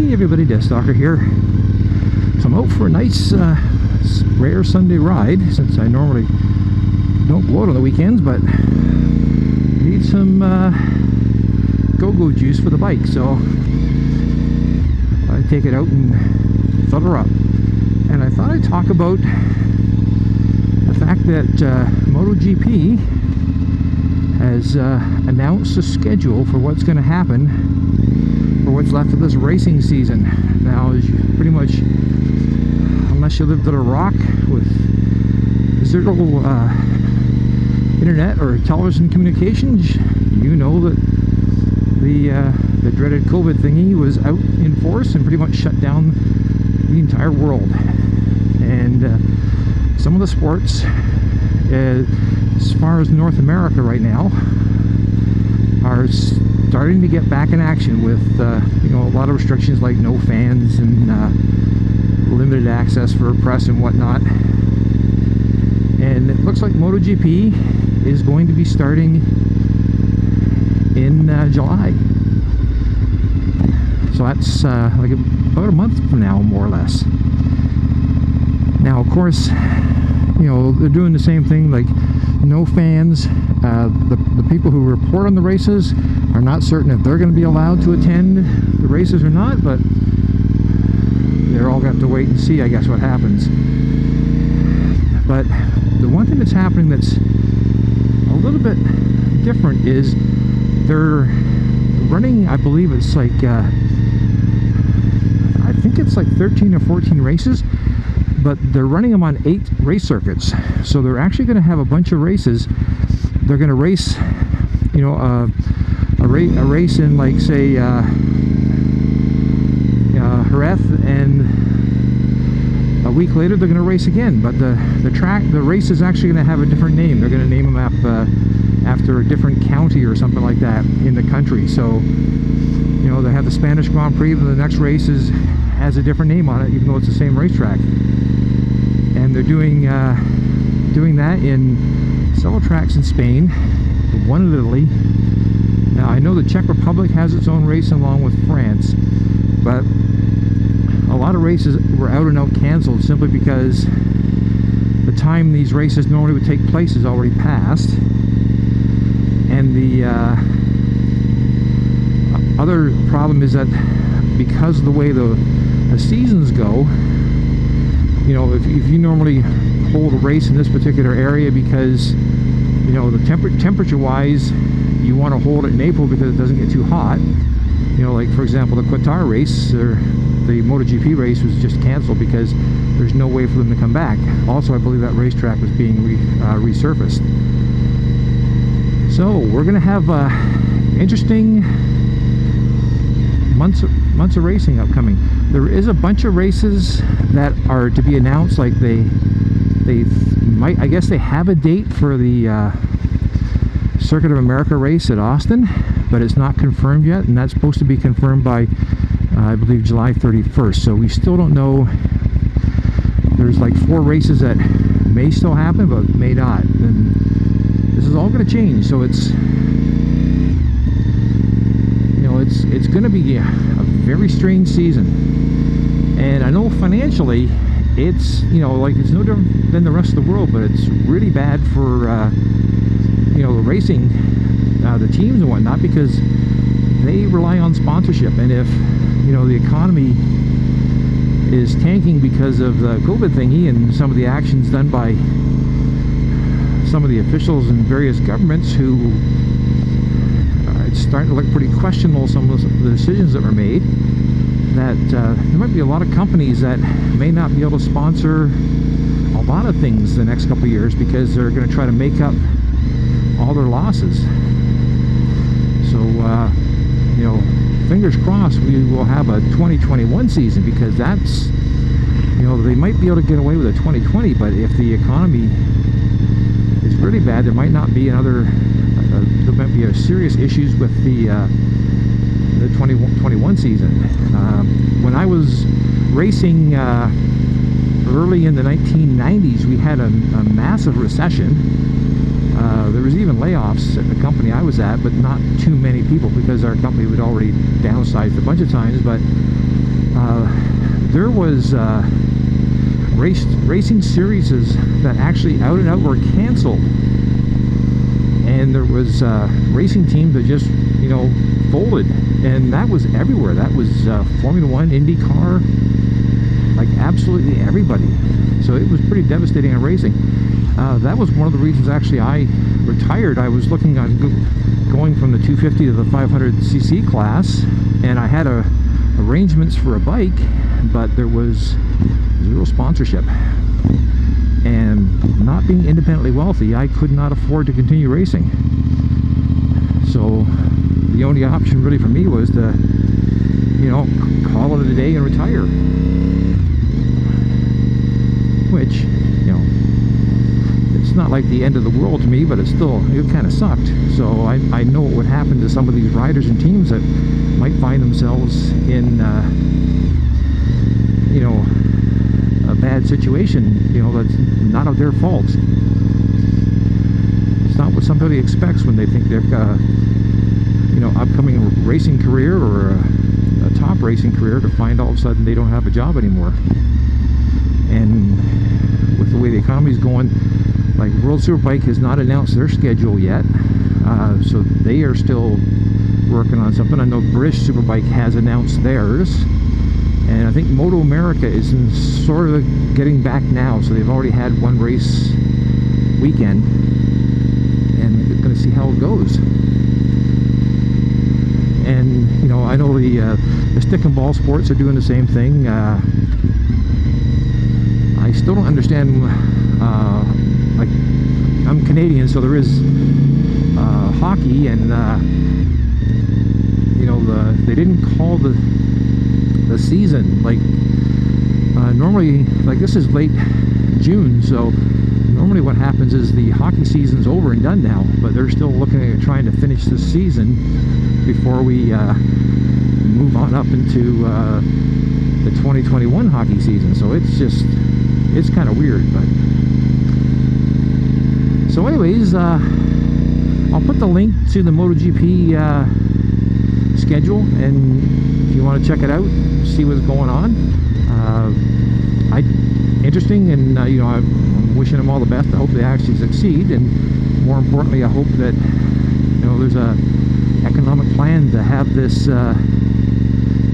Hey everybody, DeathsStalker here. So I'm out for a nice rare Sunday ride, since I normally don't go out on the weekends, but need some go-go juice for the bike, so I take it out and fill her up. And I thought I'd talk about the fact that MotoGP has announced a schedule for what's going to happen for what's left of this racing season. Now, as you pretty much, unless you lived under a rock with zero internet or television communications, you know that the dreaded COVID thingy was out in force and pretty much shut down the entire world. And some of the sports, as far as North America right now, are starting to get back in action with you know, a lot of restrictions like no fans and limited access for press and whatnot. And it looks like MotoGP is going to be starting in July. So that's like about a month from now, more or less. Now, of course, you know, they're doing the same thing, like no fans. The people who report on the races are not certain if they're going to be allowed to attend the races or not, but they're all going to have to wait and see, I guess, what happens. But the one thing that's happening that's a little bit different is they're running, I believe it's like, I think it's like 13 or 14 races, but they're running them on 8 race circuits. So they're actually going to have a bunch of races. They're going to race, you know, a race in, like, say, Jerez, and a week later they're going to race again. But the race is actually going to have a different name. They're going to name them after a different county or something like that in the country. So, you know, they have the Spanish Grand Prix, and the next race has a different name on it, even though it's the same racetrack. And they're doing that in several tracks in Spain, one in Italy. Now, I know the Czech Republic has its own race along with France, but a lot of races were out and out canceled simply because the time these races normally would take place is already passed. And the other problem is that because of the way the seasons go, you know, if you normally hold a race in this particular area because, you know, the temperature wise, you want to hold it in April because it doesn't get too hot. You know, like for example, the Qatar race, or the MotoGP race, was just canceled because there's no way for them to come back. Also, I believe that racetrack was being resurfaced. So we're going to have interesting months of racing upcoming. There is a bunch of races that are to be announced. Like they might, I guess they have a date for the Circuit of America race at Austin, but it's not confirmed yet, and that's supposed to be confirmed by I believe July 31st. So we still don't know. There's like 4 races that may still happen but may not, and this is all going to change. So it's, you know, it's going to be a very strange season. And I know financially it's, you know, like it's no different than the rest of the world, but it's really bad for you know, the racing, the teams and whatnot, because they rely on sponsorship. And if, you know, the economy is tanking because of the COVID thingy and some of the actions done by some of the officials in various governments, who it's starting to look pretty questionable, some of the decisions that were made, that there might be a lot of companies that may not be able to sponsor a lot of things the next couple of years because they're going to try to make up all their losses. So you know, fingers crossed we will have a 2021 season, because that's, you know, they might be able to get away with a 2020, but if the economy is really bad, there might not be another there might be serious issues with the 2021 season. When I was racing early in the 1990s, we had a massive recession. There was even layoffs at the company I was at, but not too many people because our company had already downsized a bunch of times. But there was racing series that actually out and out were canceled, and there was racing teams that just, you know, folded, and that was everywhere. That was Formula One, IndyCar, like absolutely everybody. So it was pretty devastating in racing. That was one of the reasons actually I retired. I was looking at going from the 250 to the 500cc class, and I had arrangements for a bike, but there was zero sponsorship. And not being independently wealthy, I could not afford to continue racing. So the only option really for me was to, you know, call it a day and retire. Which, you know, it's not like the end of the world to me, but it kind of sucked. So I know what would happen to some of these riders and teams that might find themselves in, you know, a bad situation, you know, that's not of their fault. It's not what somebody expects when they think they've got a, you know, upcoming racing career or a top racing career, to find all of a sudden they don't have a job anymore. And with the way the economy's going, like World Superbike has not announced their schedule yet, so they are still working on something. I know British Superbike has announced theirs, and I think Moto America is sort of getting back now, so they've already had one race weekend, and they're going to see how it goes. And, you know, I know the stick and ball sports are doing the same thing. I still don't understand, like, I'm Canadian, so there is hockey, and you know, they didn't call the season, like, normally, like, this is late June, so normally what happens is the hockey season's over and done now, but they're still looking at trying to finish this season before we move on up into the 2021 hockey season. So it's kind of weird. But so anyways, I'll put the link to the MotoGP schedule, and if you want to check it out, see what's going on. Interesting, and you know, I'm wishing them all the best. I hope they actually succeed, and more importantly, I hope that, you know, there's a economic plan to have this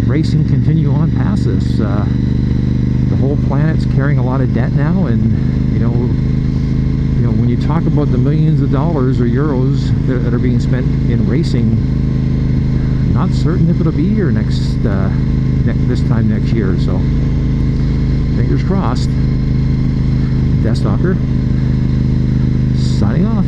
racing continue on past this. The whole planet's carrying a lot of debt now, and you know, when you talk about the millions of dollars or euros that are being spent in racing, not certain if it'll be here this time next year. So fingers crossed. DeathsStalker signing off.